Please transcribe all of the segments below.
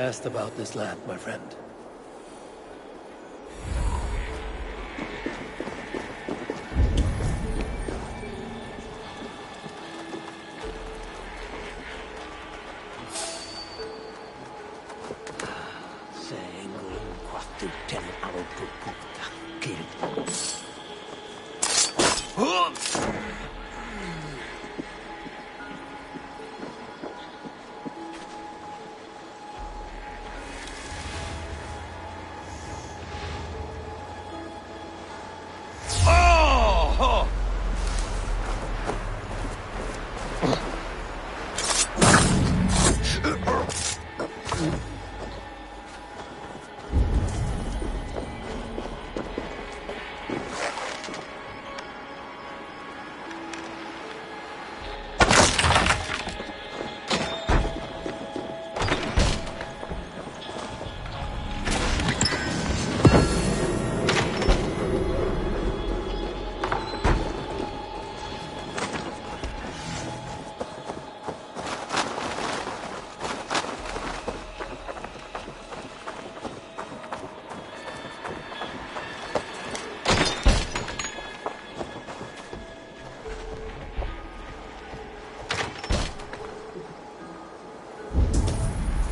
asked about this land, my friend.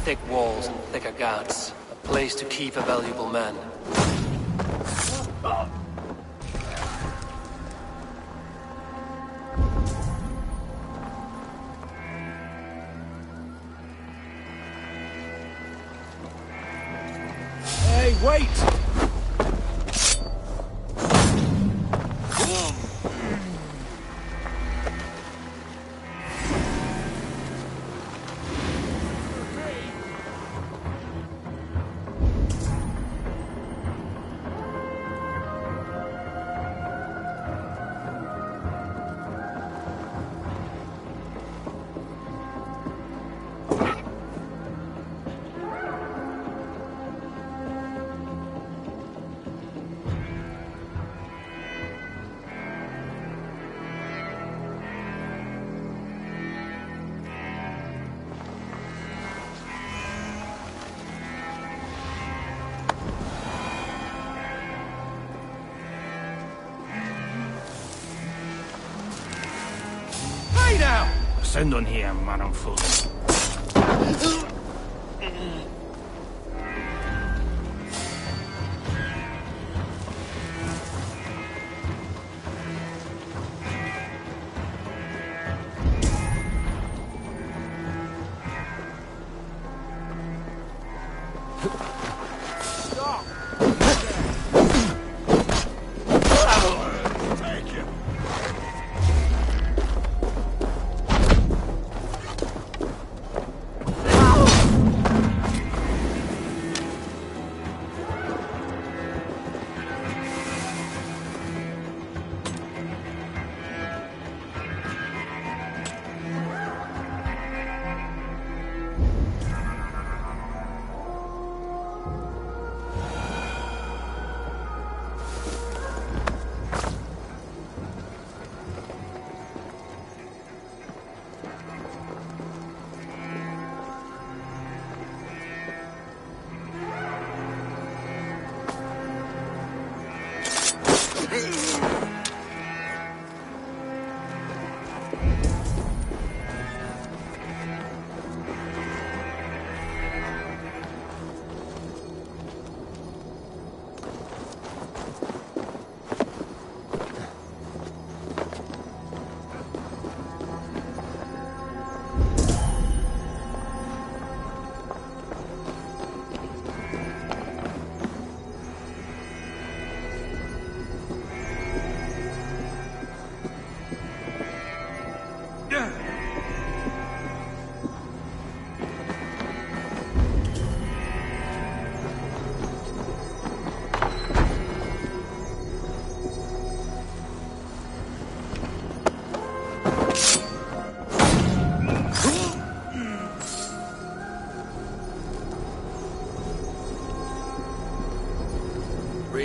Thick walls and thicker guards. A place to keep a valuable man. Hey, wait! Send on here, man, I'm full.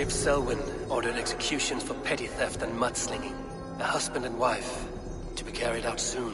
Selwyn ordered executions for petty theft and mudslinging. A husband and wife, to be carried out soon.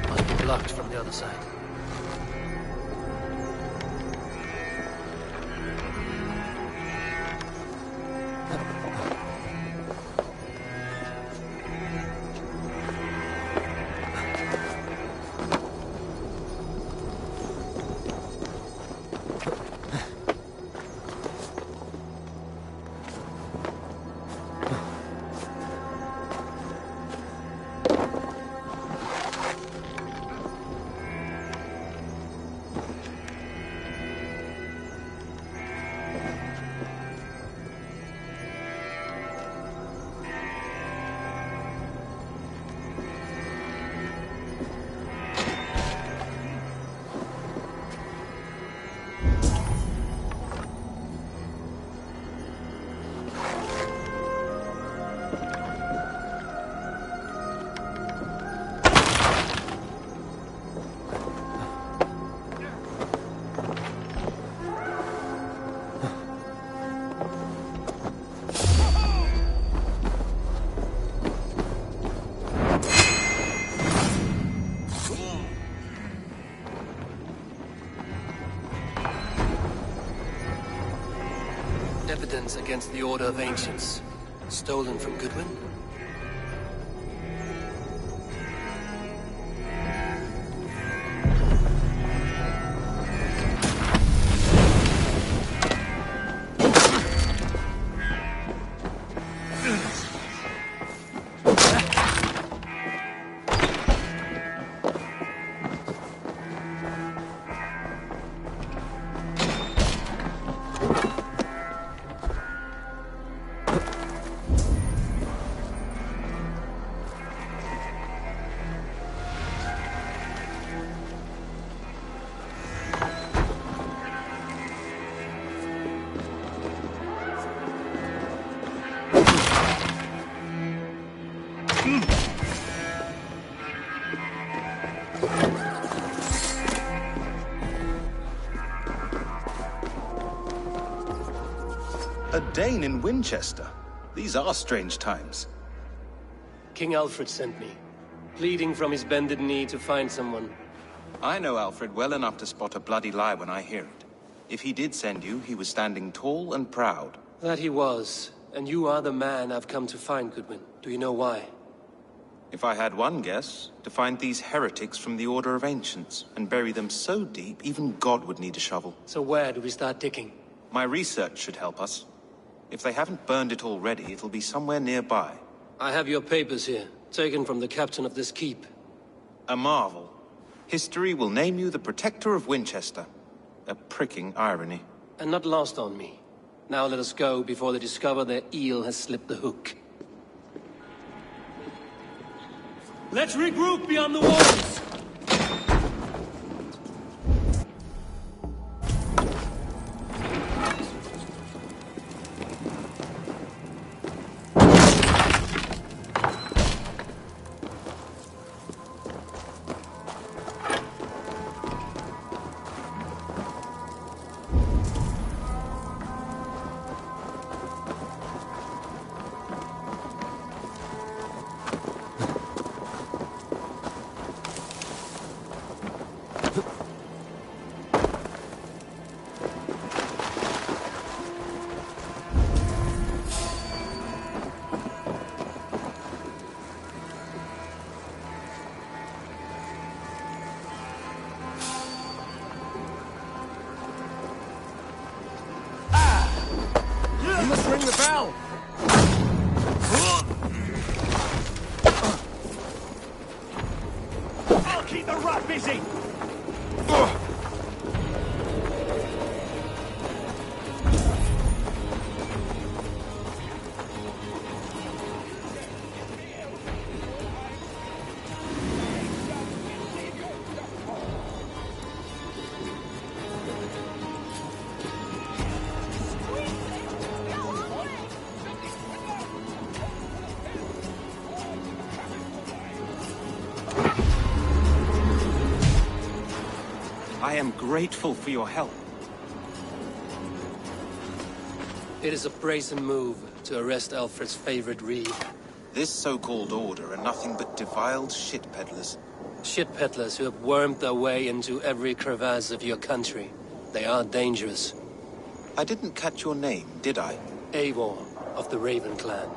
Must be blocked from the other side. Evidence against the Order of Ancients. Stolen from Goodwin? A Dane in Winchester. These are strange times. King Alfred sent me, pleading from his bended knee to find someone. I know Alfred well enough to spot a bloody lie when I hear it. If he did send you, he was standing tall and proud. That he was, and you are the man I've come to find, Goodwin. Do you know why? If I had one guess, to find these heretics from the Order of Ancients, and bury them so deep, even God would need a shovel. So where do we start digging? My research should help us. If they haven't burned it already, it'll be somewhere nearby. I have your papers here, taken from the captain of this keep. A marvel. History will name you the Protector of Winchester. A pricking irony. And not lost on me. Now let us go before they discover their eel has slipped the hook. Let's regroup beyond the walls! You must ring the bell! I'll keep the rat busy! I am grateful for your help. It is a brazen move to arrest Alfred's favorite reed. This so-called order are nothing but defiled shit peddlers. Shit peddlers who have wormed their way into every crevasse of your country. They are dangerous. I didn't catch your name, did I? Eivor, of the Raven clan.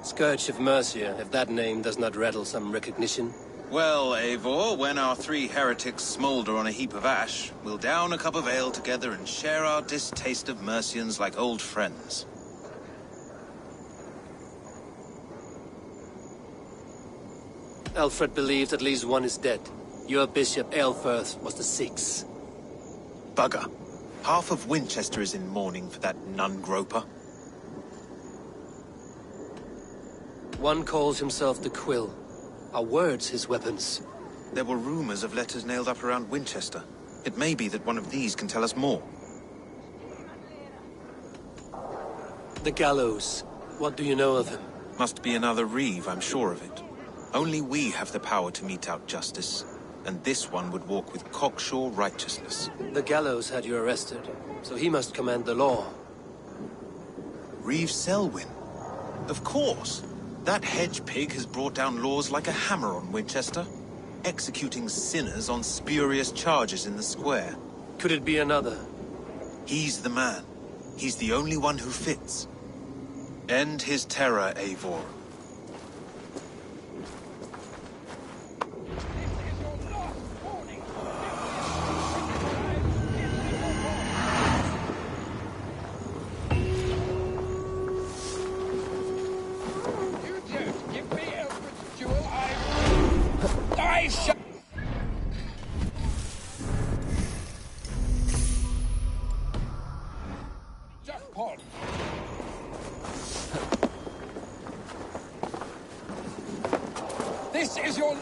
Scourge of Mercia, if that name does not rattle some recognition. Well, Eivor, when our 3 heretics smolder on a heap of ash, we'll down a cup of ale together and share our distaste of Mercians like old friends. Alfred believes at least one is dead. Your bishop, Aelfirth, was the 6th. Bugger. Half of Winchester is in mourning for that nun-groper. One calls himself the Quill. Are words his weapons? There were rumors of letters nailed up around Winchester. It may be that one of these can tell us more. The gallows. What do you know of him? Must be another Reeve, I'm sure of it. Only we have the power to mete out justice, and this one would walk with cocksure righteousness. The gallows had you arrested, so he must command the law. Reeve Selwyn? Of course! That hedge pig has brought down laws like a hammer on Winchester, executing sinners on spurious charges in the square. Could it be another? He's the man. He's the only one who fits. End his terror, Eivor. This is your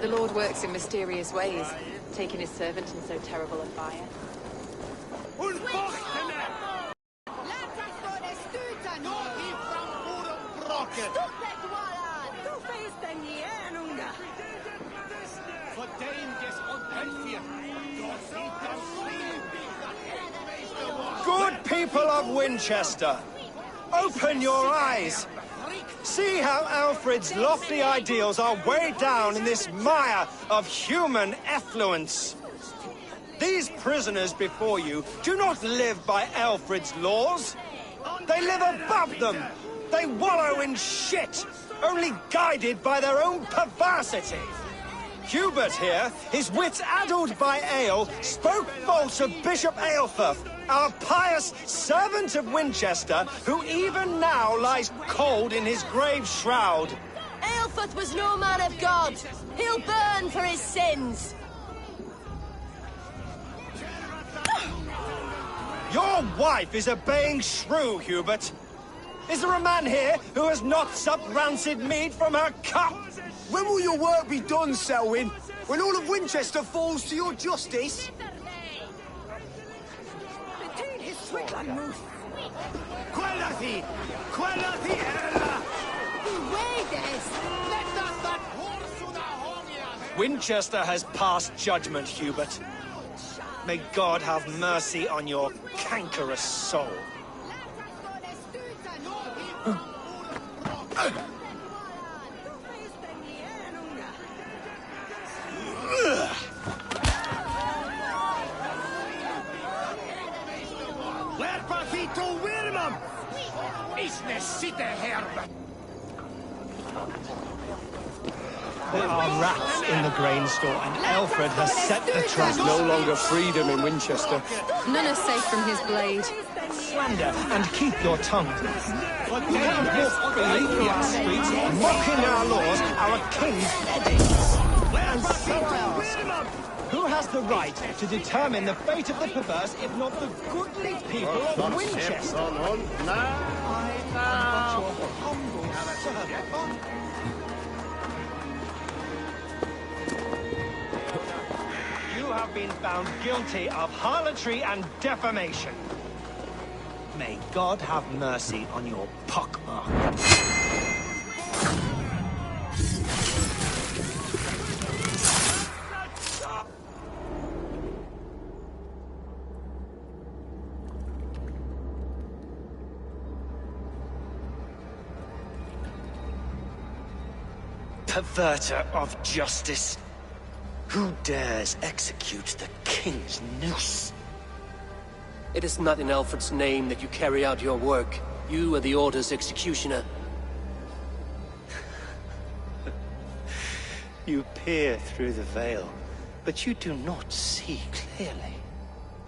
The Lord works in mysterious ways, taking his servant in so terrible a fire. Good people of Winchester, open your eyes. See how Alfred's lofty ideals are weighed down in this mire of human effluence. These prisoners before you do not live by Alfred's laws. They live above them. They wallow in shit, only guided by their own perversity. Hubert here, his wits addled by ale, spoke false of Bishop Aelfirth, our pious servant of Winchester, who even now lies cold in his grave shroud. Aelfirth was no man of God. He'll burn for his sins. Your wife is obeying shrew, Hubert. Is there a man here who has not supped rancid mead from her cup? When will your work be done, Selwyn? When all of Winchester falls to your justice? Winchester has passed judgment, Hubert. May God have mercy on your cankerous soul. There are rats in the grain store, and Alfred has set the trap. No longer freedom in Winchester. None are safe from his blade. Slander and keep your tongue. You cannot walk freely through our streets, mocking our laws, our king's edicts. And so I ask, who has the right to determine the fate of the perverse, if not the goodly people of Winchester? I am but your humble servant. You have been found guilty of harlotry and defamation. May God have mercy on your pockmark. perverter of justice. Who dares execute the king's noose? It is not in Alfred's name that you carry out your work. You are the Order's executioner. You peer through the veil, but you do not see clearly.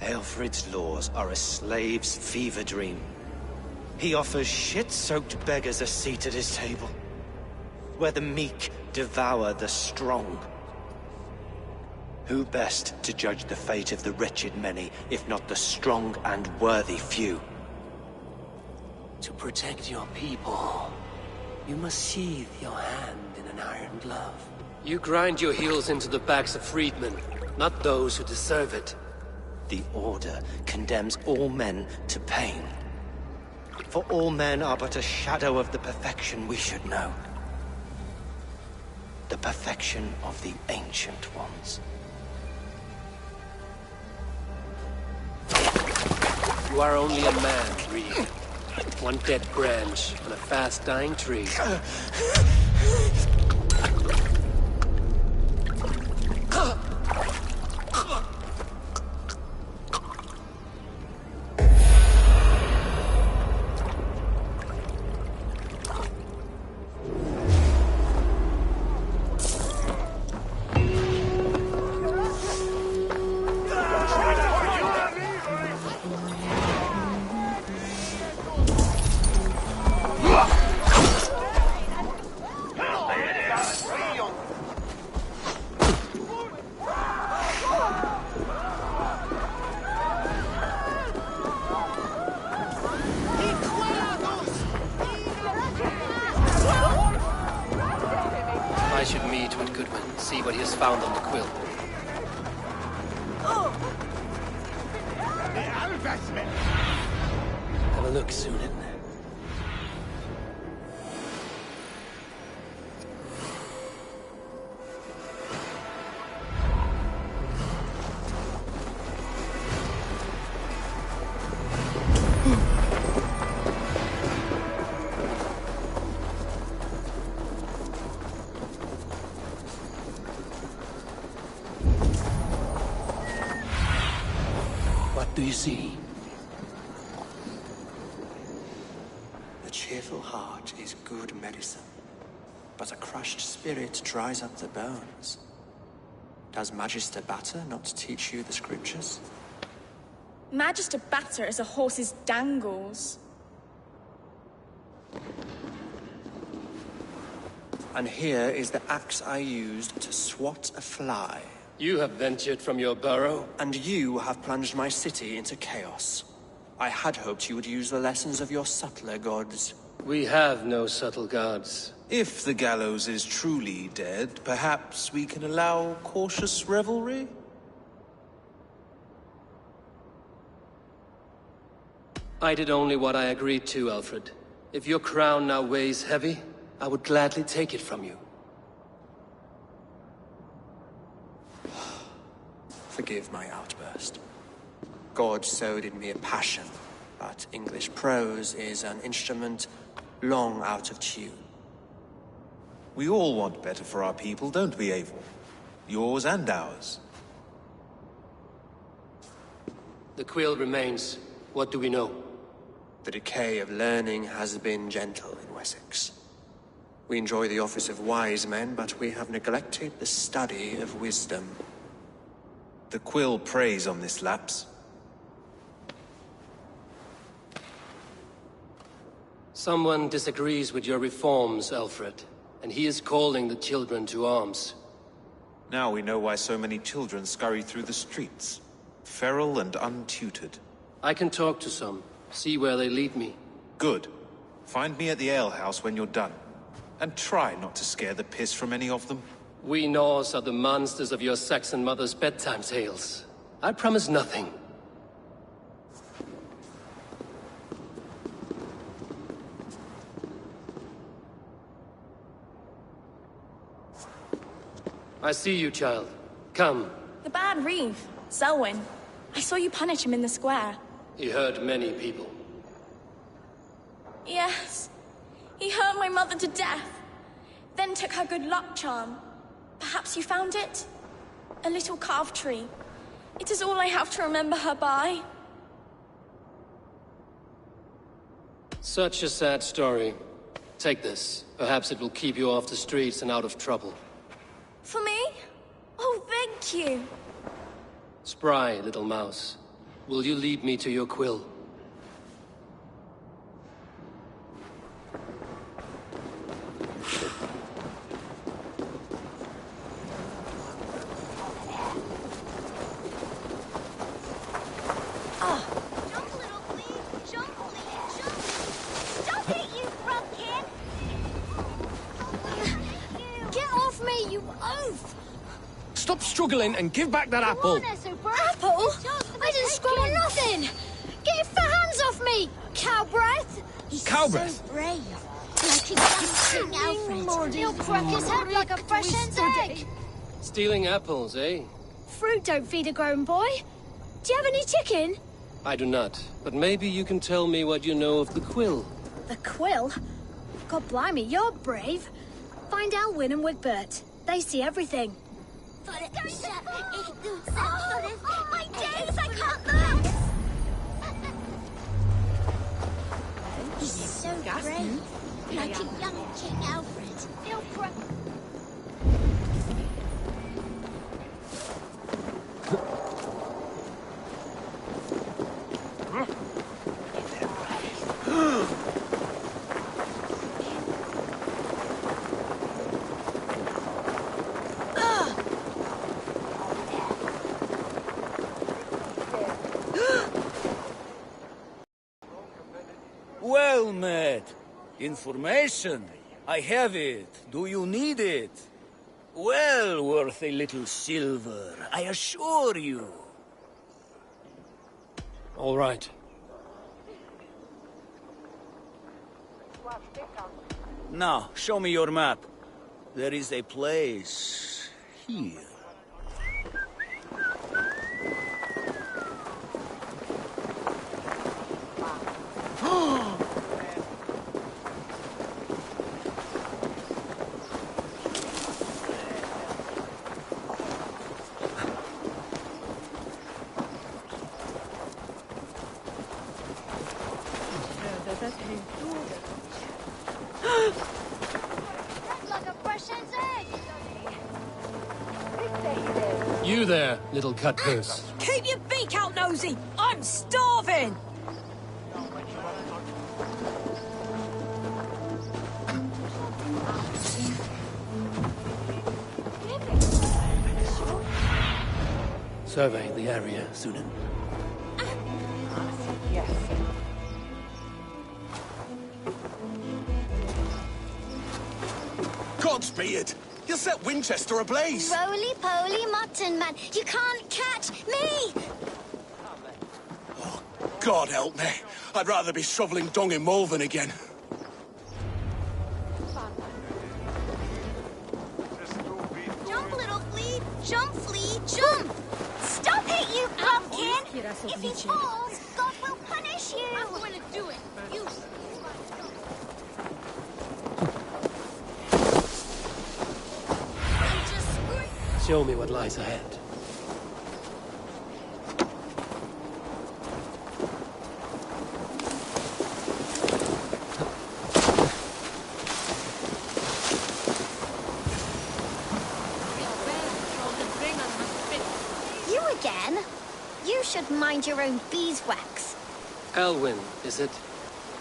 Alfred's laws are a slave's fever dream. He offers shit-soaked beggars a seat at his table, where the meek devour the strong. Who best to judge the fate of the wretched many, if not the strong and worthy few? To protect your people, you must sheathe your hand in an iron glove. You grind your heels into the backs of freedmen, not those who deserve it. The Order condemns all men to pain. For all men are but a shadow of the perfection we should know. The perfection of the Ancient Ones. You are only a man, Reed. One dead branch on a fast-dying tree. I should meet with Goodwin, see what he has found on the quill. Have a look, Sunan. What do you see? A cheerful heart is good medicine, but a crushed spirit dries up the bones. Does Magister Batter not teach you the scriptures? Magister Batter is a horse's dangles. And here is the axe I used to swat a fly. You have ventured from your burrow. And you have plunged my city into chaos. I had hoped you would use the lessons of your subtler gods. We have no subtle gods. If the gallows is truly dead, perhaps we can allow cautious revelry? I did only what I agreed to, Alfred. If your crown now weighs heavy, I would gladly take it from you. Forgive my outburst. God sowed in me a passion, but English prose is an instrument long out of tune. We all want better for our people, don't we, Eivor? Yours and ours. The quill remains. What do we know? The decay of learning has been gentle in Wessex. We enjoy the office of wise men, but we have neglected the study of wisdom. The quill preys on this lapse. Someone disagrees with your reforms, Alfred, and he is calling the children to arms. Now we know why so many children scurry through the streets, feral and untutored. I can talk to some, see where they lead me. Good. Find me at the alehouse when you're done. And try not to scare the piss from any of them. We Norse are the monsters of your Saxon mother's bedtime tales. I promise nothing. I see you, child. Come. The bad Reeve, Selwyn. I saw you punish him in the square. He hurt many people. Yes. He hurt my mother to death. then took her good luck charm. Perhaps you found it? A little carved tree. It is all I have to remember her by. Such a sad story. Take this. Perhaps it will keep you off the streets and out of trouble. For me? Oh, thank you. Spry, little mouse. Will you lead me to your quill? Stop struggling and give back that apple. Apple? I didn't scroll on nothing. Get your hands off me, cow breath. Cow breath? So brave. Like a dancing Alfred. He'll crack his head like a fresh hen's egg. Stealing apples, eh? Fruit don't feed a grown boy. Do you have any chicken? I do not, but maybe you can tell me what you know of the quill. The quill? God blimey, you're brave. Find Elwyn and Wigbert. They see everything. My days, I can't move! He's so brave. Like a young King Alfred. He'll Well met. Information. I have it. Do you need it? Well worth a little silver, I assure you. All right. Now, show me your map. There is a place here. You there, little cutpurse. Keep your beak out, Nosy! I'm starving! Survey the area, Sunan. Godspeed! You'll set Winchester ablaze! Roly-poly mutton man, you can't catch me! Oh, God help me. I'd rather be shoveling dung in Malvern again. Jump, little flea! Jump, flea, jump! Stop it, you pumpkin! If he falls, God will punish you! I'm going to do it. You... Show me what lies ahead. You again? You should mind your own beeswax. Elwyn, is it?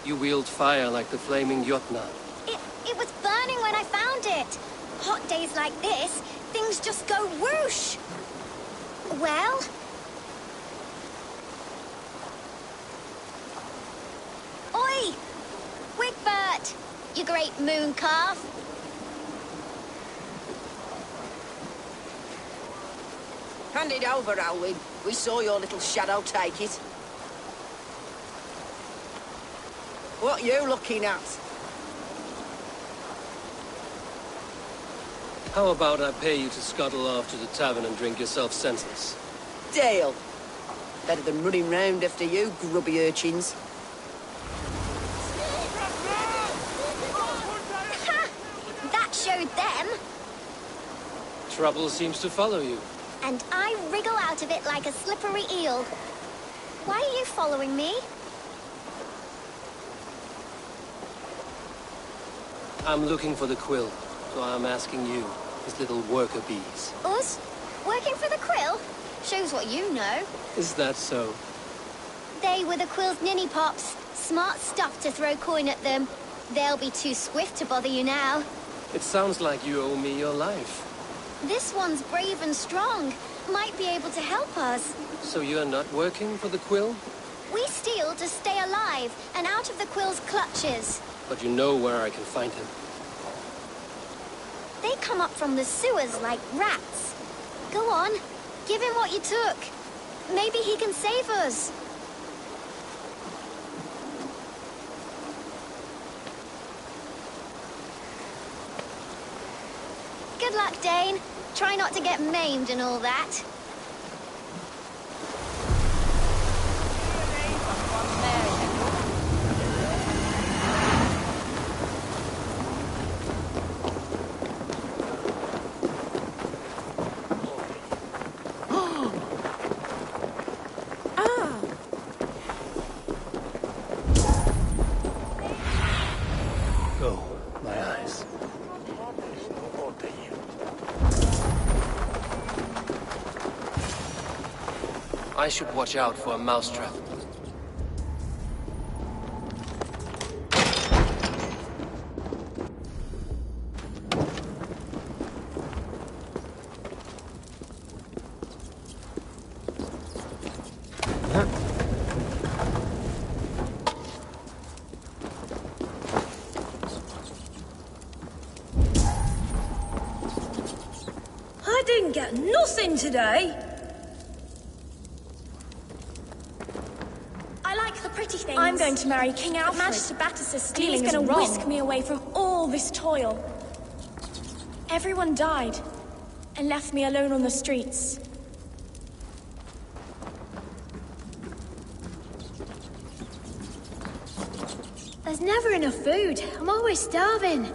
You wield fire like the flaming Jotnar. It was burning when I found it. Hot days like this, things just go whoosh. Well? Oi! Wigbert! You great moon calf. Hand it over, Alwyn. We saw your little shadow take it. What you looking at? How about I pay you to scuttle off to the tavern and drink yourself senseless? Deal. Better than running round after you, grubby urchins. Ha! That showed them. Trouble seems to follow you. And I wriggle out of it like a slippery eel. Why are you following me? I'm looking for the quill, so I'm asking you, his little worker bees. Us? Working for the Quill? Shows what you know. Is that so? They were the Quill's ninny pops. Smart stuff to throw coin at them. They'll be too swift to bother you now. It sounds like you owe me your life. This one's brave and strong. Might be able to help us. So you're not working for the quill? We steal to stay alive and out of the Quill's clutches. But you know where I can find him. They come up from the sewers like rats. Go on, give him what you took. Maybe he can save us. Good luck, Dane. Try not to get maimed and all that. I should watch out for a mousetrap. I didn't get nothing today. Pretty things. I'm going to marry King Alfred. Magister Battus' stealing is going to whisk me away from all this toil. Everyone died and left me alone on the streets. There's never enough food. I'm always starving.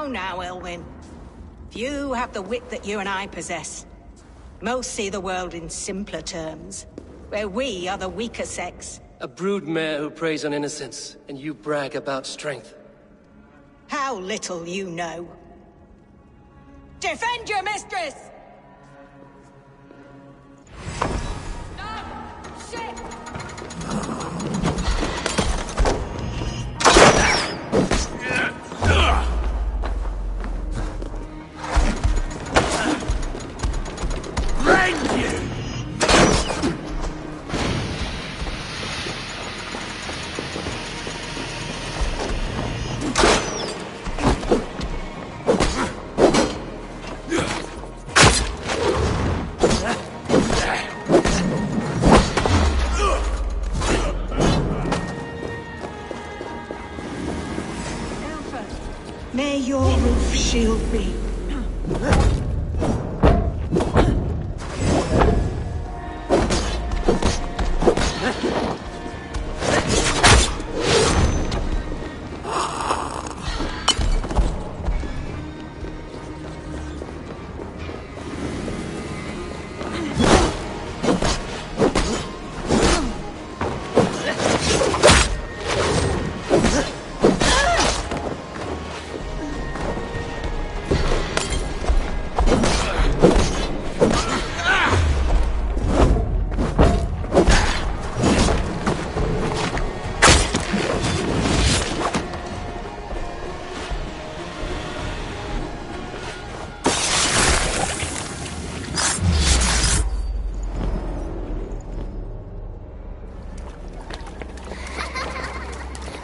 Now, Elwyn. Few have the wit that you and I possess. Most see the world in simpler terms, where we are the weaker sex. A broodmare who preys on innocence, and you brag about strength. How little you know. Defend your mistress! your roof shield me.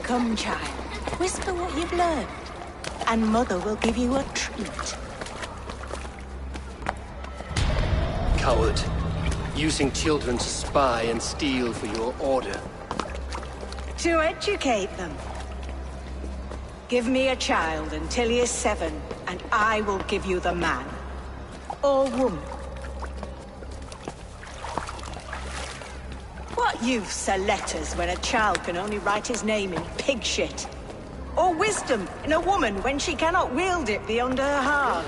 Come, child. Whisper what you've learned, and Mother will give you a treat. Coward. Using children to spy and steal for your order. To educate them. Give me a child until he is 7, and I will give you the man. Or woman. What use are letters when a child can only write his name in pig shit? Or wisdom in a woman when she cannot wield it beyond her heart?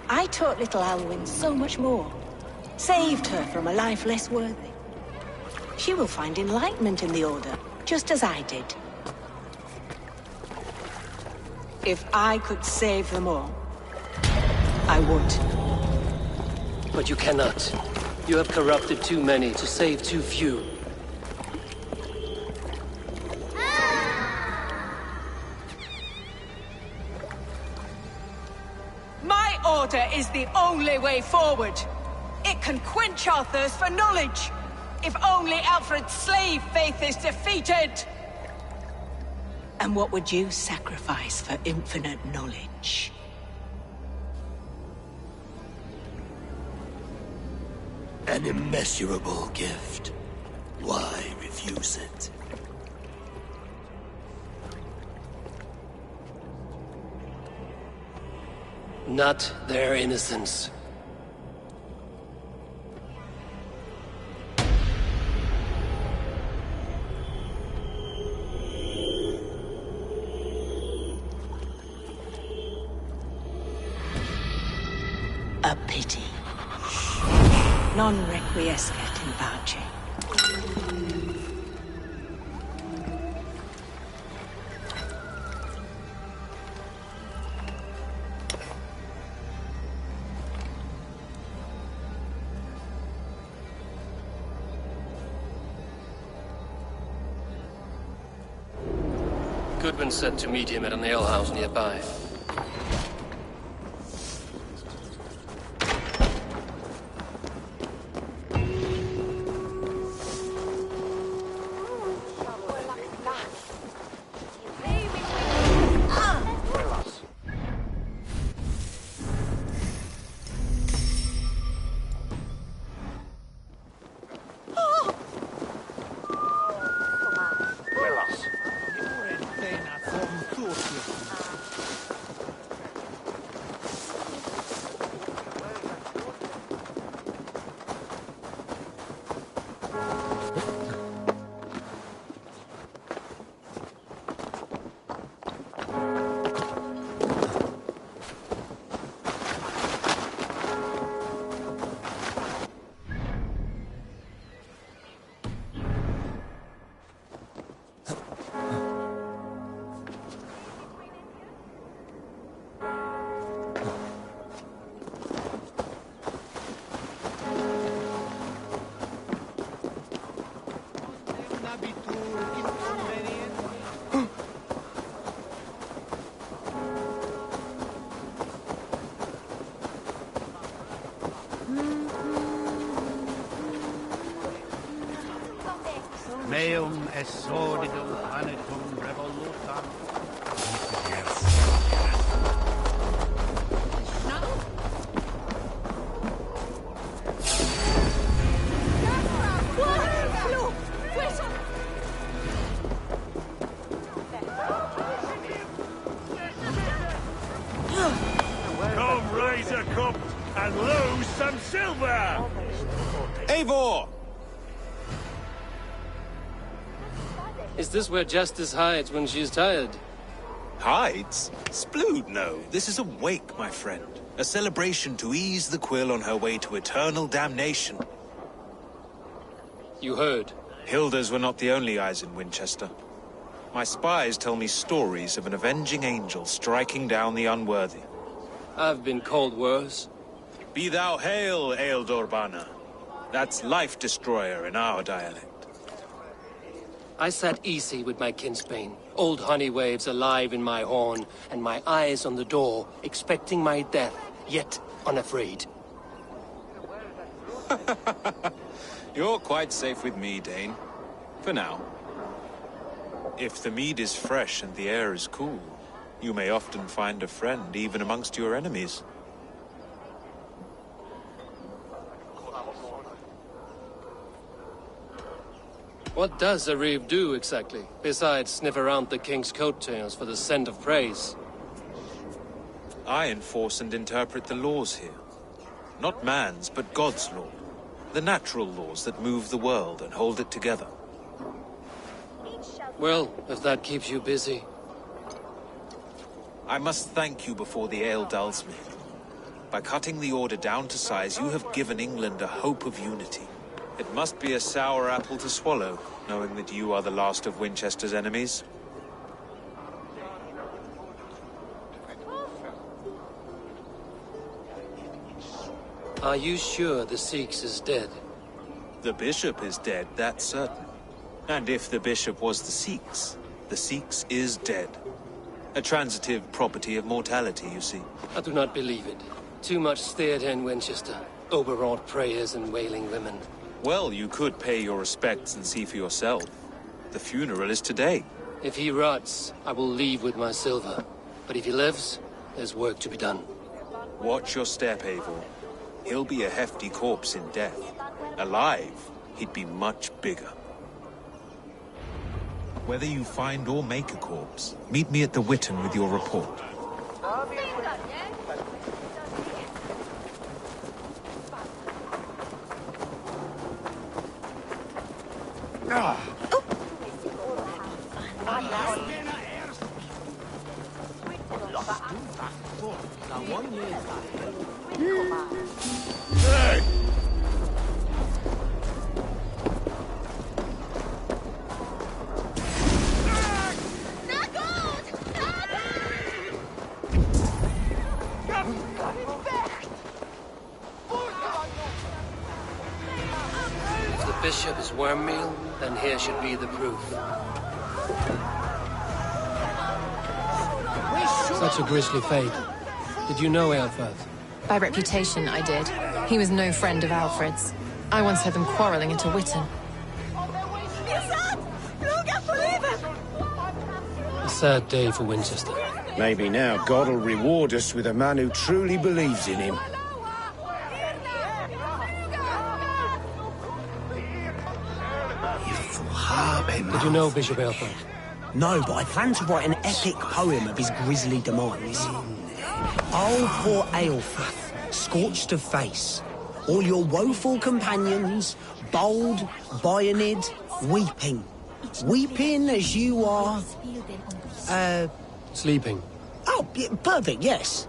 I taught little Alwyn so much more. Saved her from a life less worthy. She will find enlightenment in the Order, just as I did. If I could save them all, I would. But you cannot. You have corrupted too many to save too few. My order is the only way forward. It can quench our thirst for knowledge. If only Alfred's slave faith is defeated. And what would you sacrifice for infinite knowledge? An immeasurable gift. Why refuse it? Not their innocence. A pity. Non requiescat in pace. Goodman said to meet him at an alehouse nearby. Meum est sordidum planetum revolutam. silver! Eivor! Is this where Justice hides when she's tired? Hides? Splood, no. This is a wake, my friend. A celebration to ease the quill on her way to eternal damnation. You heard. Hilda's were not the only eyes in Winchester. My spies tell me stories of an avenging angel striking down the unworthy. I've been called worse. Be thou hail, Ealdor. That's Life Destroyer in our dialect. I sat easy with my kinsbane, old honey waves alive in my horn, and my eyes on the door, expecting my death, yet unafraid. You're quite safe with me, Dane. For now. If the mead is fresh and the air is cool, you may often find a friend even amongst your enemies. What does a reeve do, exactly, besides sniff around the king's coattails for the scent of praise? I enforce and interpret the laws here. Not man's, but God's law. The natural laws that move the world and hold it together. Well, if that keeps you busy. I must thank you before the ale dulls me. By cutting the order down to size, you have given England a hope of unity. It must be a sour apple to swallow, knowing that you are the last of Winchester's enemies. Are you sure the Sikhs is dead? The bishop is dead, that's certain. And if the bishop was the Sikhs is dead. A transitive property of mortality, you see. I do not believe it. Too much theatre in Winchester. Overwrought prayers and wailing women. Well, you could pay your respects and see for yourself. The funeral is today. If he rots, I will leave with my silver. But if he lives, there's work to be done. Watch your step, Eivor. He'll be a hefty corpse in death. Alive, he'd be much bigger. Whether you find or make a corpse, meet me at the Witten with your report. If the bishop is worm meal, then here should be the proof. Such a grisly fate. Did you know Aelfirth? By reputation, I did. He was no friend of Alfred's. I once heard them quarrelling at a Witten. A sad day for Winchester. Maybe now God will reward us with a man who truly believes in him. Did you know Bishop Aelfirth? No, but I plan to write an epic poem of his grisly demise. Oh, poor Aelfirth, scorched of face. All your woeful companions, bold, bayoneted, weeping. Weeping as you are... Sleeping. Oh, yeah, perfect, yes.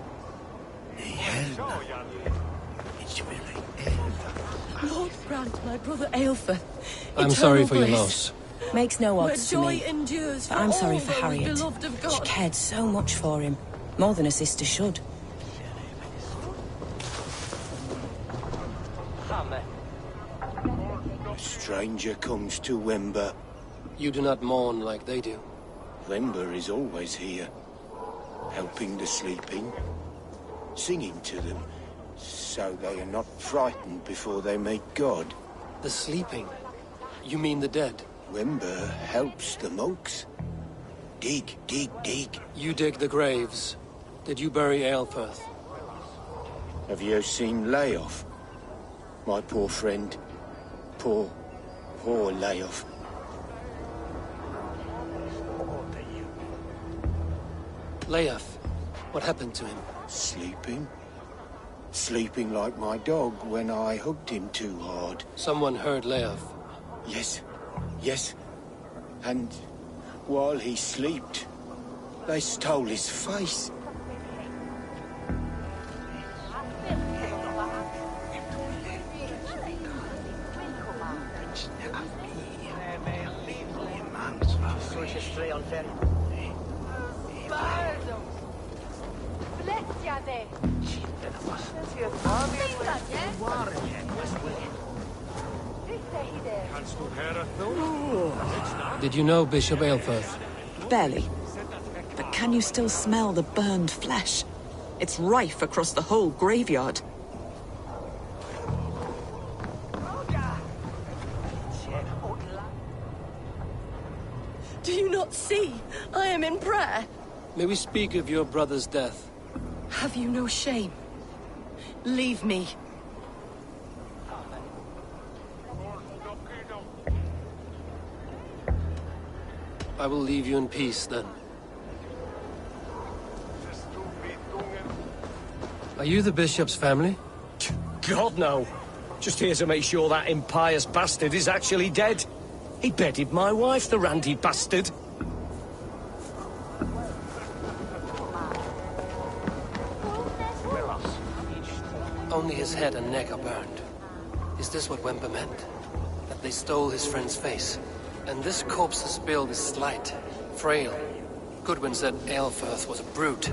Lord grant my brother Aelfirth. I'm sorry for your loss. Makes no odds to me. But I'm sorry for Harriet. She cared so much for him. More than a sister should. A stranger comes to Wember. You do not mourn like they do. Wember is always here, helping the sleeping, singing to them, so they are not frightened before they meet God. The sleeping? You mean the dead? Wember helps the monks. Dig, dig, dig. You dig the graves. Did you bury Aelfirth? Have you seen Layoff? My poor friend. Poor Layoff. Leof, what happened to him? Sleeping. sleeping like my dog when I hugged him too hard. Someone heard Leof. Yes, yes. And while he slept, they stole his face. Did you know Bishop Aelfirth? Barely. But can you still smell the burned flesh? It's rife across the whole graveyard. Do you not see? I am in prayer. May we speak of your brother's death? Have you no shame? Leave me. I will leave you in peace, then. Are you the bishop's family? God, no. Just here to make sure that impious bastard is actually dead. He bedded my wife, the randy bastard. Only his head and neck are burned. Is this what Wemper meant? That they stole his friend's face? And this corpse's build is slight, frail. Goodwin said Aelfirth was a brute.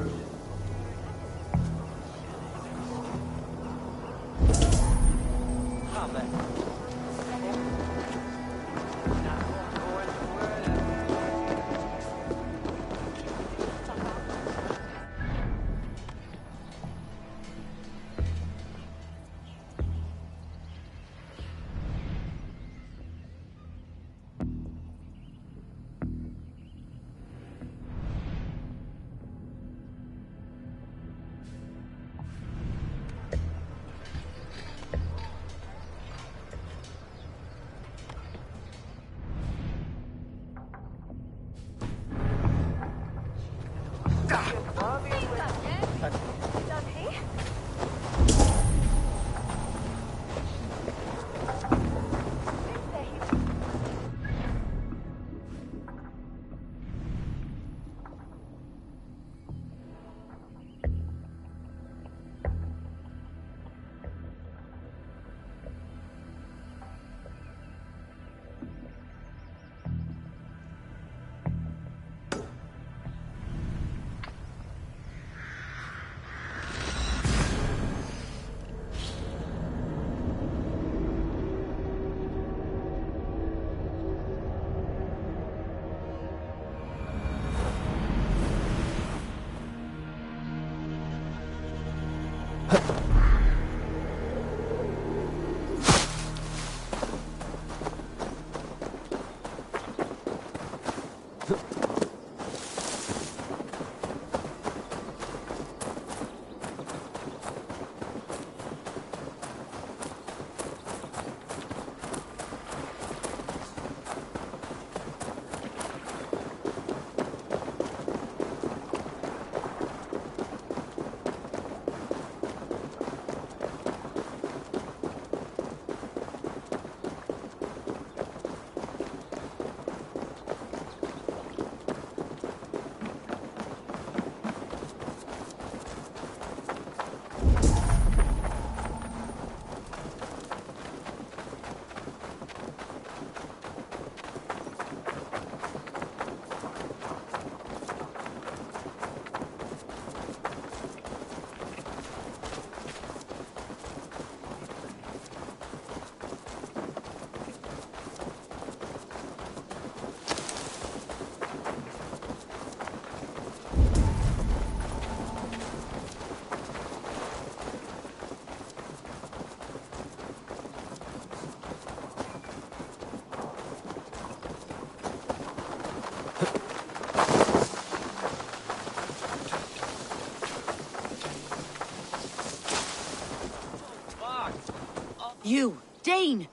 You, Dane!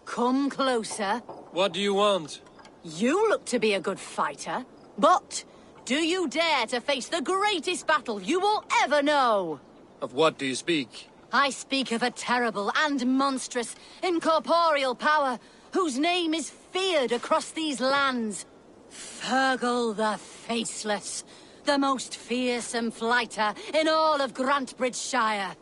Come closer. What do you want? You look to be a good fighter, but do you dare to face the greatest battle you will ever know? Of what do you speak? I speak of a terrible and monstrous, incorporeal power, whose name is feared across these lands. Fergal the Faceless, the most fearsome flighter in all of Grantbridgeshire.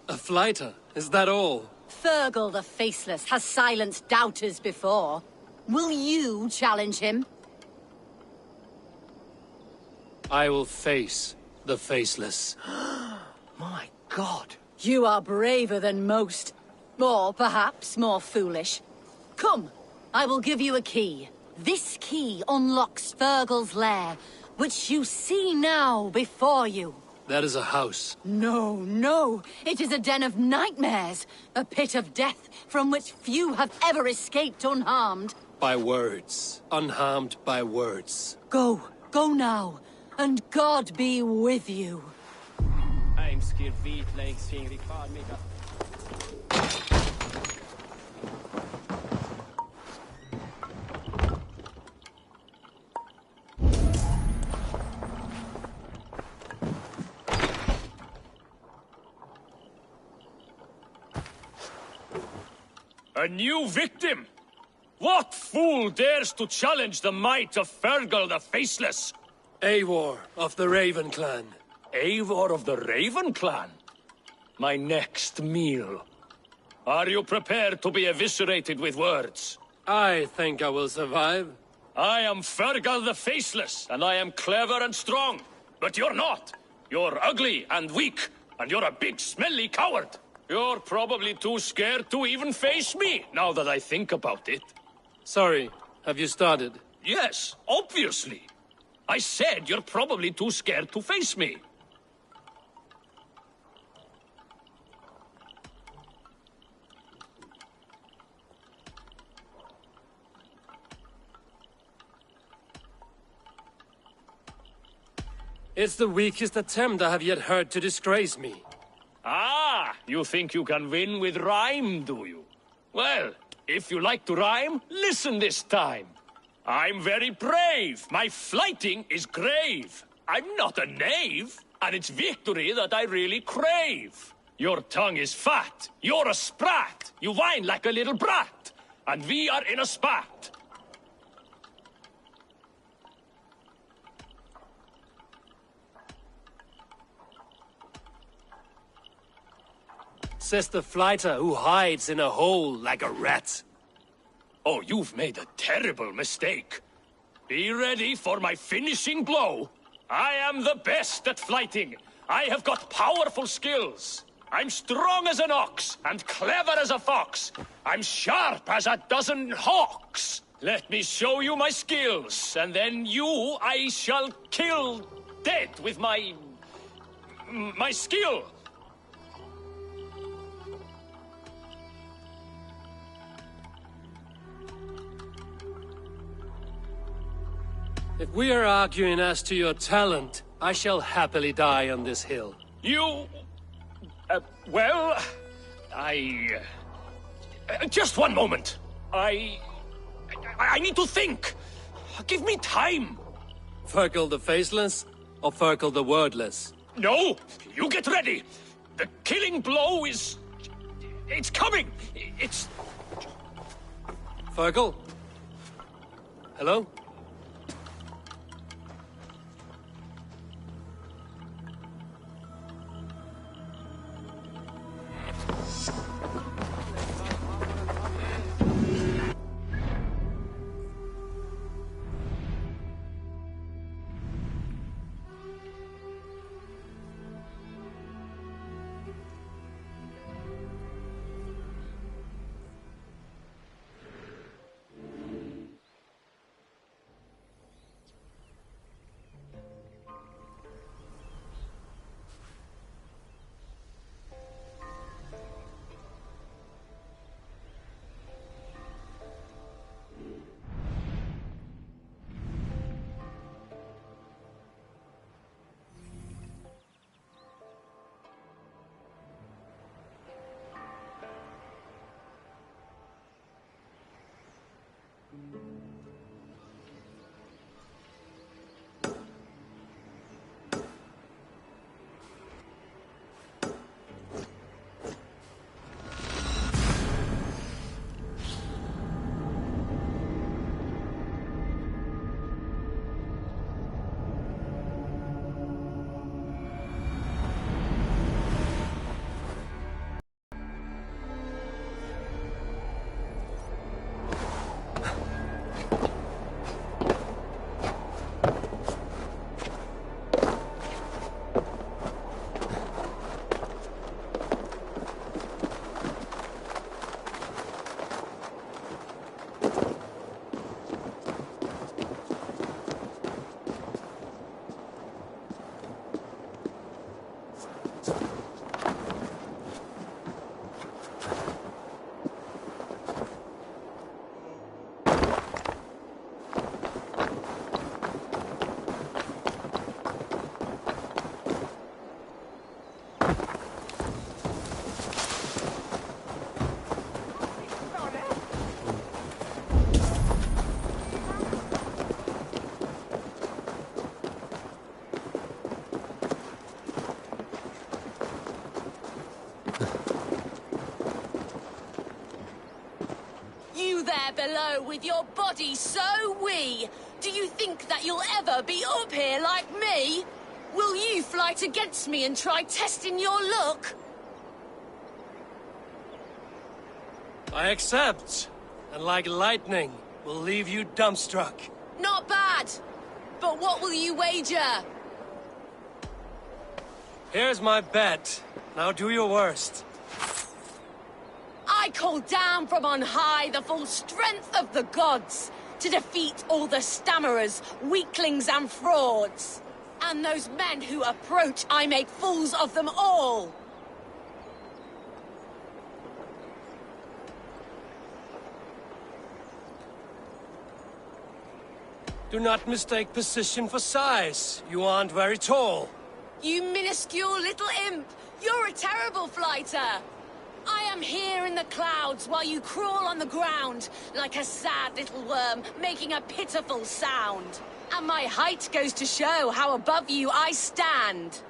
A flighter? Is that all? Fergal the Faceless has silenced doubters before. Will you challenge him? I will face the Faceless. My God. You are braver than most. Or perhaps more foolish. Come, I will give you a key. This key unlocks Fergal's lair, which you see now before you. That is a house. No, no. It is a den of nightmares. A pit of death from which few have ever escaped unharmed. By words. Unharmed by words. Go. Go now. And God be with you. A new victim? What fool dares to challenge the might of Fergal the Faceless? Eivor of the Raven Clan. Eivor of the Raven Clan? My next meal. Are you prepared to be eviscerated with words? I think I will survive. I am Fergal the Faceless, and I am clever and strong. But you're not. You're ugly and weak, and you're a big smelly coward. You're probably too scared to even face me, now that I think about it. Sorry, have you started? Yes, obviously. I said you're probably too scared to face me. It's the weakest attempt I have yet heard to disgrace me. Ah, you think you can win with rhyme, do you? Well, if you like to rhyme, listen this time. I'm very brave. My flighting is grave. I'm not a knave, and it's victory that I really crave. Your tongue is fat. You're a sprat. You whine like a little brat. And we are in a spat. Says the flighter who hides in a hole like a rat. Oh, you've made a terrible mistake. Be ready for my finishing blow. I am the best at flighting. I have got powerful skills. I'm strong as an ox and clever as a fox. I'm sharp as a dozen hawks. Let me show you my skills, and then you I shall kill dead with my skill. If we are arguing as to your talent, I shall happily die on this hill. You... well... just one moment. I need to think. Give me time. Fergal the Faceless or Fergal the Wordless? No! You get ready! The killing blow is... it's coming! It's... Fergal? Hello? there below with your body so wee? Do you think that you'll ever be up here like me? Will you fight against me and try testing your luck? I accept. And like lightning, will leave you dumbstruck. Not bad. But what will you wager? Here's my bet. Now do your worst. I call down from on high the full strength of the gods to defeat all the stammerers, weaklings and frauds. And those men who approach, I make fools of them all. Do not mistake position for size. You aren't very tall. You minuscule little imp! You're a terrible fighter! I am here in the clouds while you crawl on the ground like a sad little worm making a pitiful sound. And my height goes to show how above you I stand.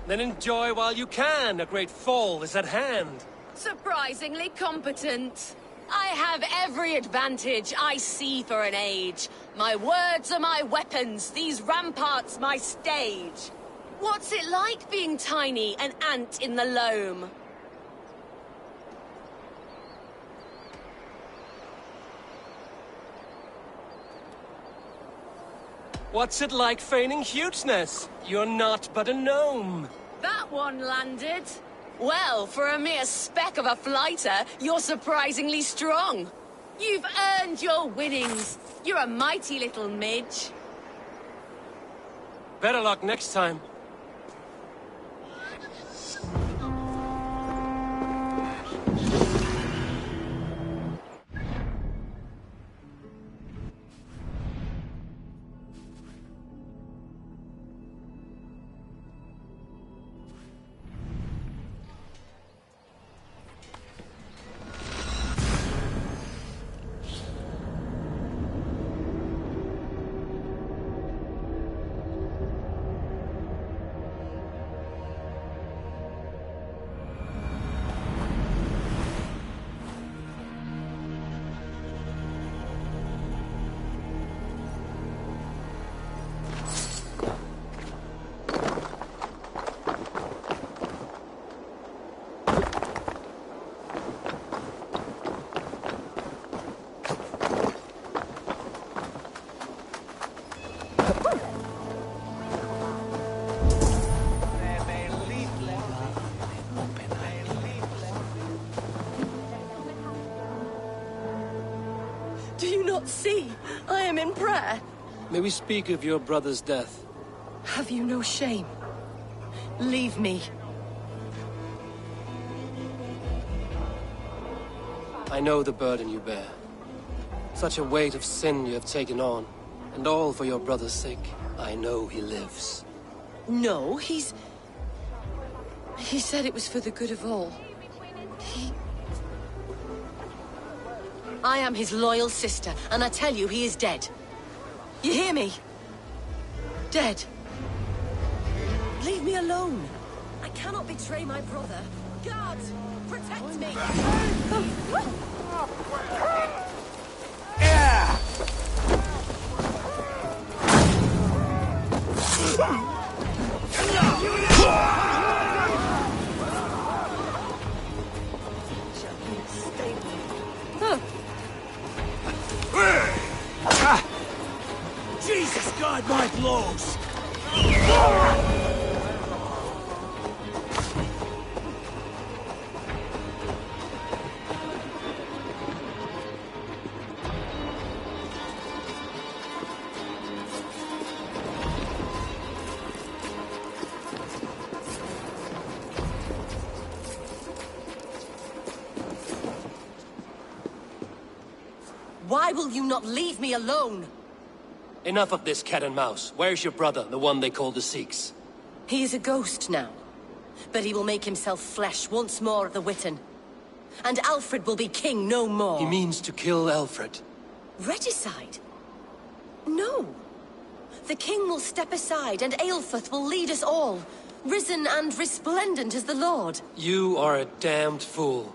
Then enjoy while you can. A great fall is at hand. Surprisingly competent. I have every advantage I see for an age. My words are my weapons, these ramparts my stage. What's it like being tiny, an ant in the loam? What's it like feigning hugeness? You're not but a gnome. That one landed. Well, for a mere speck of a fighter, you're surprisingly strong. You've earned your winnings. You're a mighty little midge. Better luck next time. Do you not see? I am in prayer. May we speak of your brother's death? Have you no shame? Leave me. I know the burden you bear. Such a weight of sin you have taken on. And all for your brother's sake. I know he lives. No, He said it was for the good of all. I am his loyal sister, and I tell you he is dead. You hear me? Dead. Leave me alone. I cannot betray my brother. Guards, protect me! Jesus, guard my blows! Why will you not leave me alone? Enough of this cat and mouse. Where's your brother, the one they call the Sikhs? He is a ghost now. But he will make himself flesh once more at the Witten. And Alfred will be king no more. He means to kill Alfred. Regicide? No. The king will step aside and Aelfrith will lead us all. risen and resplendent as the Lord. You are a damned fool.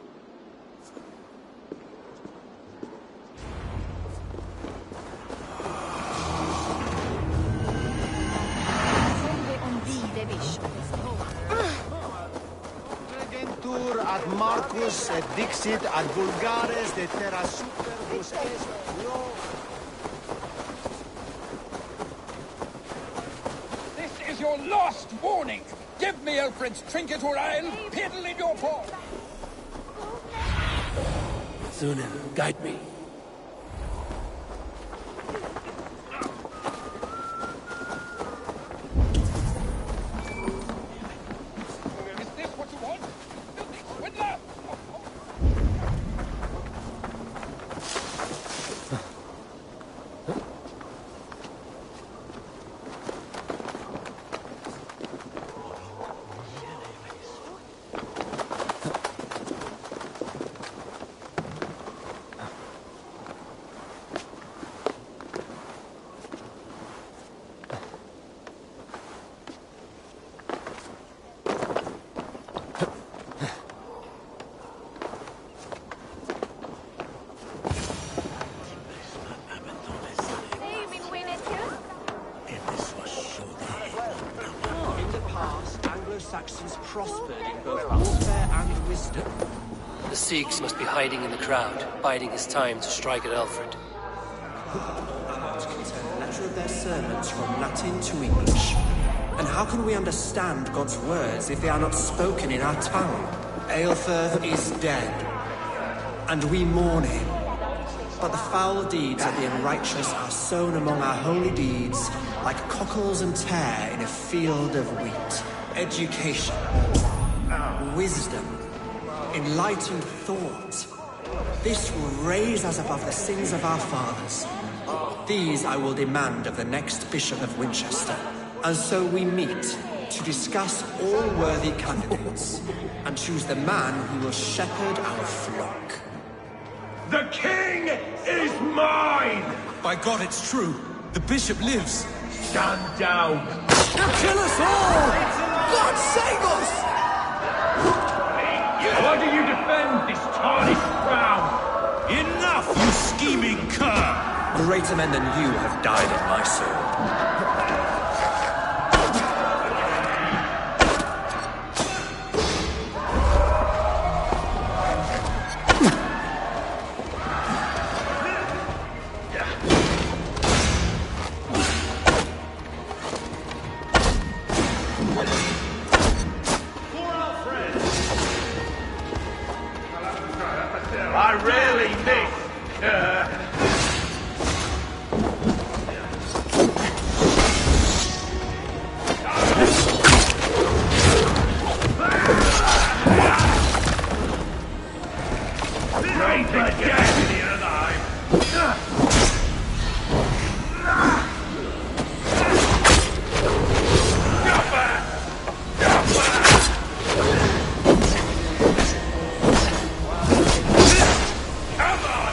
Regentur ad Marcus et dixit ad vulgares de terra superbus est pro. This is your last warning. Give me Alfred's trinket or I'll piddle in your paw. Thunen, guide me. Is this what you want? Filthy swindler! In the past, Anglo-Saxons prospered in both warfare and wisdom. The Sikhs must be hiding in the crowd, biding his time to strike at Alfred. A letter of their sermons from Latin to English. And how can we understand God's words if they are not spoken in our tongue? Aelfirth is dead, and we mourn him. But the foul deeds of the unrighteous are sown among our holy deeds like cockles and tare in a field of wheat. Education, wisdom, enlightened thought. This will raise us above the sins of our fathers. These I will demand of the next Bishop of Winchester. And so we meet to discuss all worthy candidates and choose the man who will shepherd our flock. The king is mine! By God, it's true. The bishop lives. Stand down! Kill us all! God save us! Why do you defend this tarnished crown? Enough, you scheming cur! Greater men than you have died in my sword. I rarely miss. Greater destiny alive. Come on!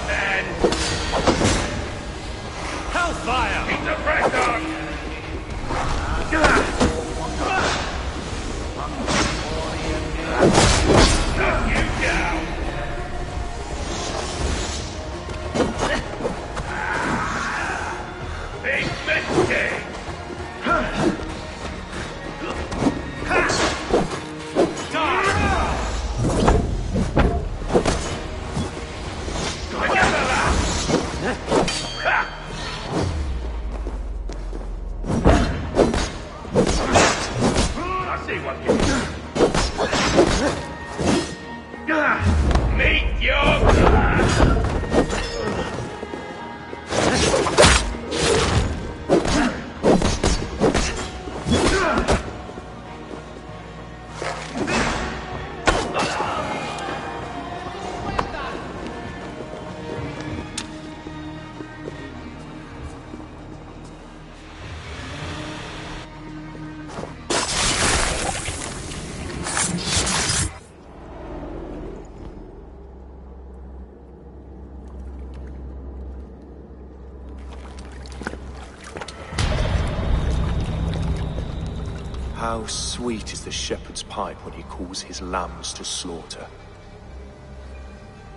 How sweet is the shepherd's pipe when he calls his lambs to slaughter.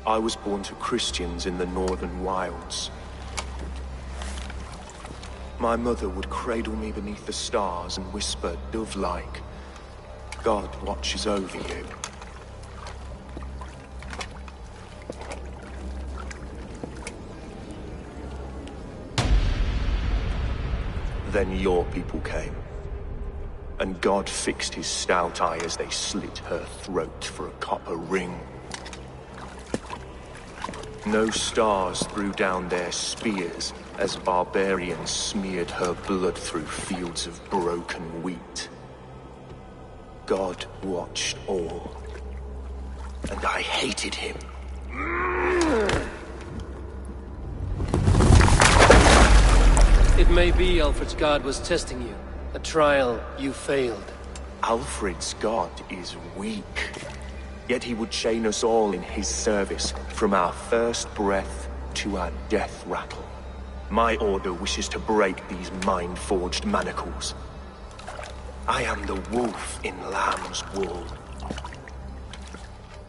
I was born to Christians in the northern wilds. My mother would cradle me beneath the stars and whisper, dove-like, God watches over you. Then your people came, and God fixed his stout eye as they slit her throat for a copper ring. No stars threw down their spears as barbarians smeared her blood through fields of broken wheat. God watched all, and I hated him. It may be Alfred's god was testing you. A trial you failed. Alfred's god is weak. Yet he would chain us all in his service, from our first breath to our death rattle. My order wishes to break these mind-forged manacles. I am the wolf in lamb's wool.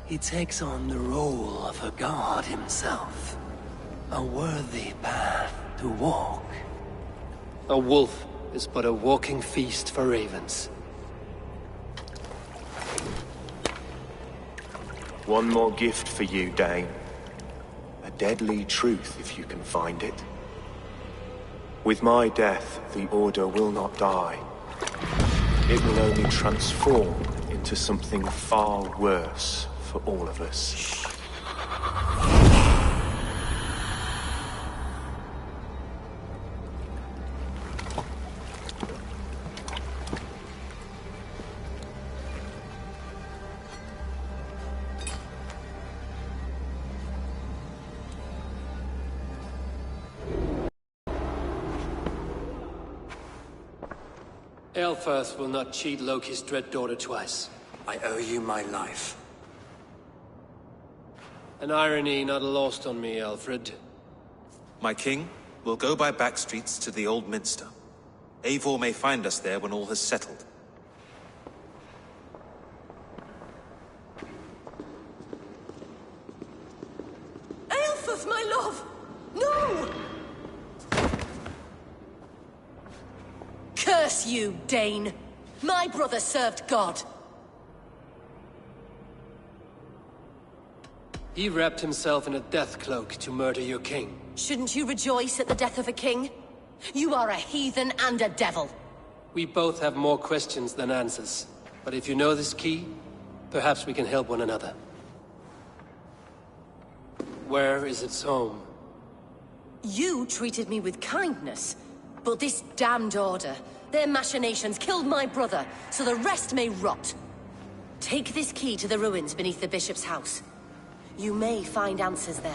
He takes on the role of a god himself. A worthy path to walk. A wolf is but a walking feast for ravens. One more gift for you, Dane. A deadly truth, if you can find it. With my death, the Order will not die. It will only transform into something far worse for all of us. Aelfirth will not cheat Loki's dread daughter twice. I owe you my life. An irony not lost on me, Alfred. My king, we'll go by back streets to the Old Minster. Eivor may find us there when all has settled. Aelfirth, my love! No! Curse you, Dane! My brother served God. He wrapped himself in a death cloak to murder your king. Shouldn't you rejoice at the death of a king? You are a heathen and a devil. We both have more questions than answers. But if you know this key, perhaps we can help one another. Where is its home? You treated me with kindness, but this damned Order, their machinations killed my brother, so the rest may rot. Take this key to the ruins beneath the bishop's house. You may find answers there.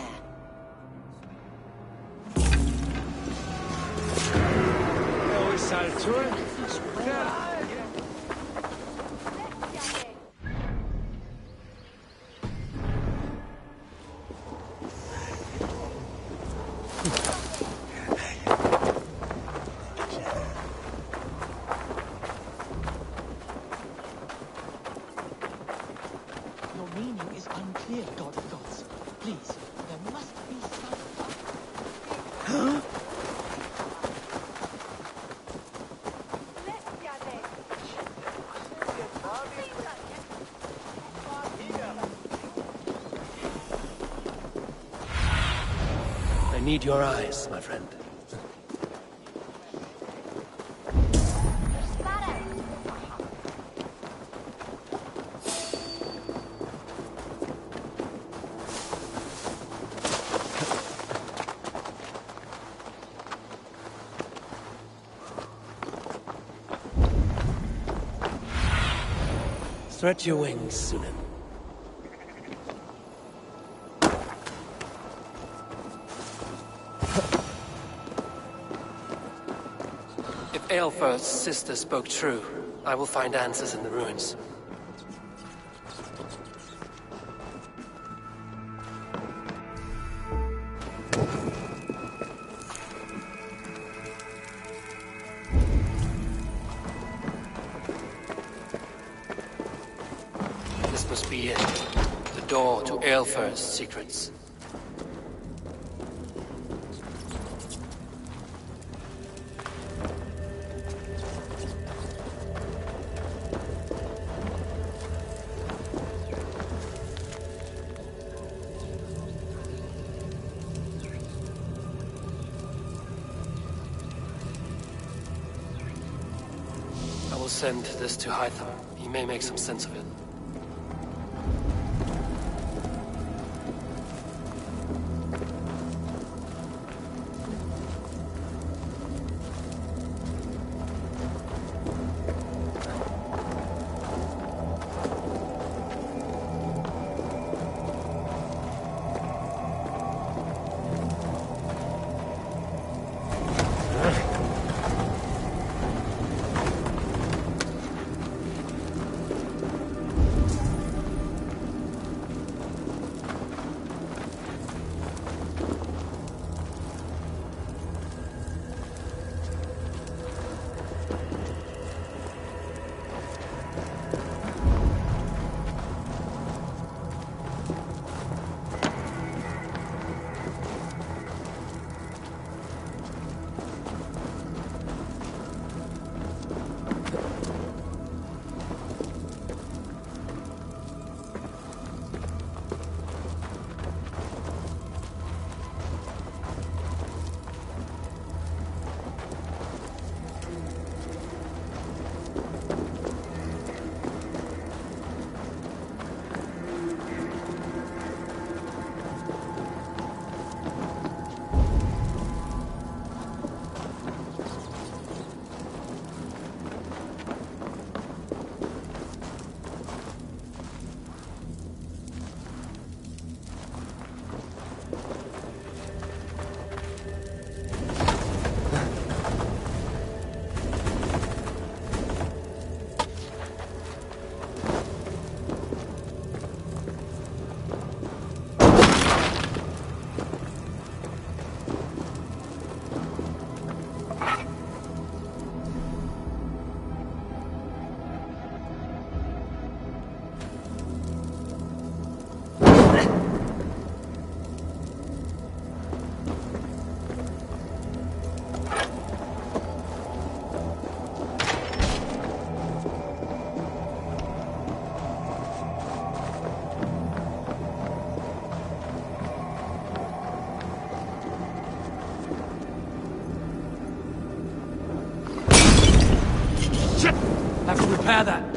Your meaning is unclear, God of Gods. Please, there must be some... Huh? I need your eyes, my friend. Stretch your wings, Sunan. If Aelfirth's sister spoke true, I will find answers in the ruins. must be it. The door to Aelfir's secrets. I will send this to Hytham. He may make some sense of it. Have to repair that.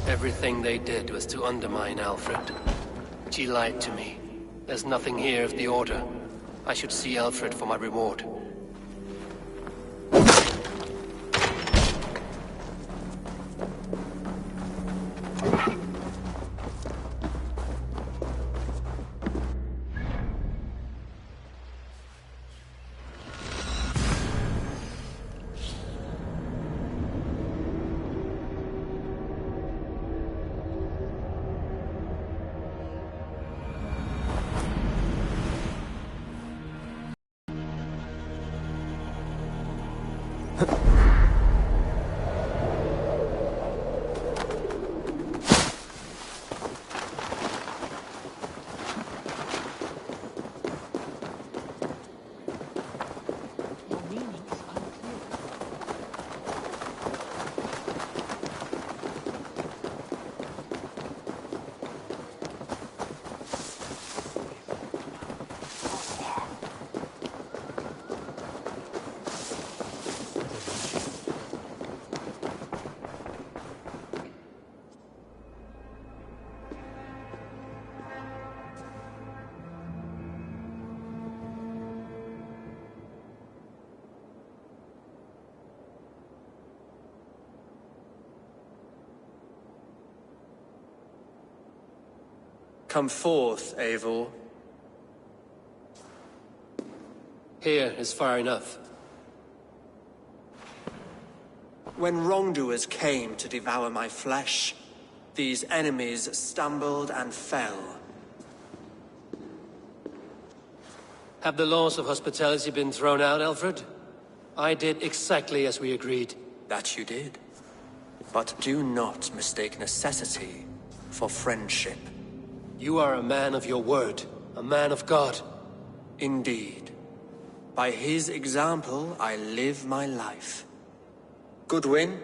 Everything they did was to undermine Alfred. She lied to me. There's nothing here of the Order. I should see Alfred for my reward. Come forth, Eivor. Here is far enough. When wrongdoers came to devour my flesh, these enemies stumbled and fell. Have the laws of hospitality been thrown out, Alfred? I did exactly as we agreed. That you did. But do not mistake necessity for friendship. You are a man of your word, a man of God. Indeed. By his example, I live my life. Goodwin?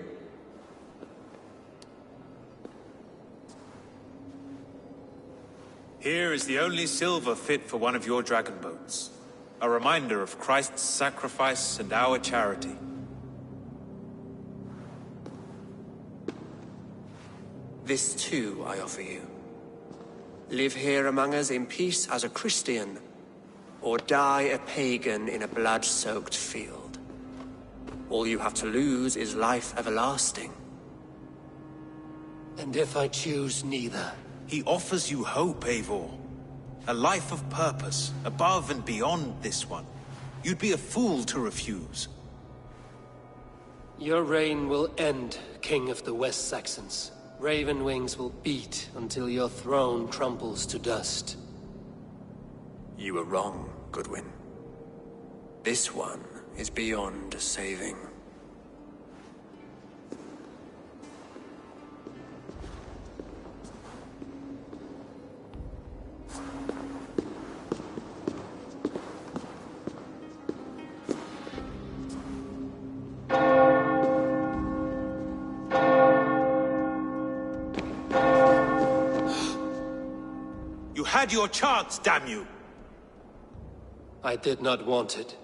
Here is the only silver fit for one of your dragon boats. A reminder of Christ's sacrifice and our charity. This too I offer you. Live here among us in peace as a Christian, or die a pagan in a blood-soaked field. All you have to lose is life everlasting. And if I choose neither? He offers you hope, Eivor. A life of purpose, above and beyond this one. You'd be a fool to refuse. Your reign will end, King of the West Saxons. Raven wings will beat until your throne crumbles to dust. You were wrong, Goodwin. This one is beyond saving. You had your chance, damn you! I did not want it.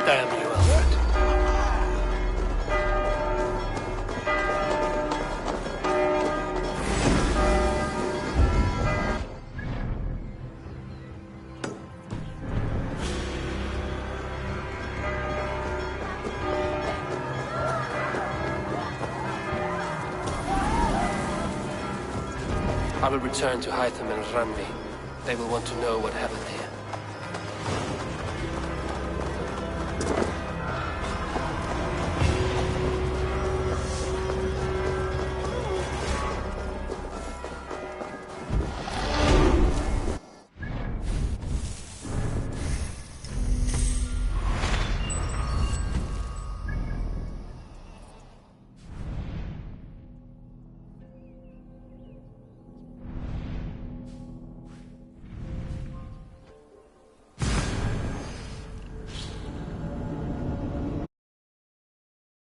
Damn you, Alfred. I will return to Hytham and Randvi. They will want to know what happened here.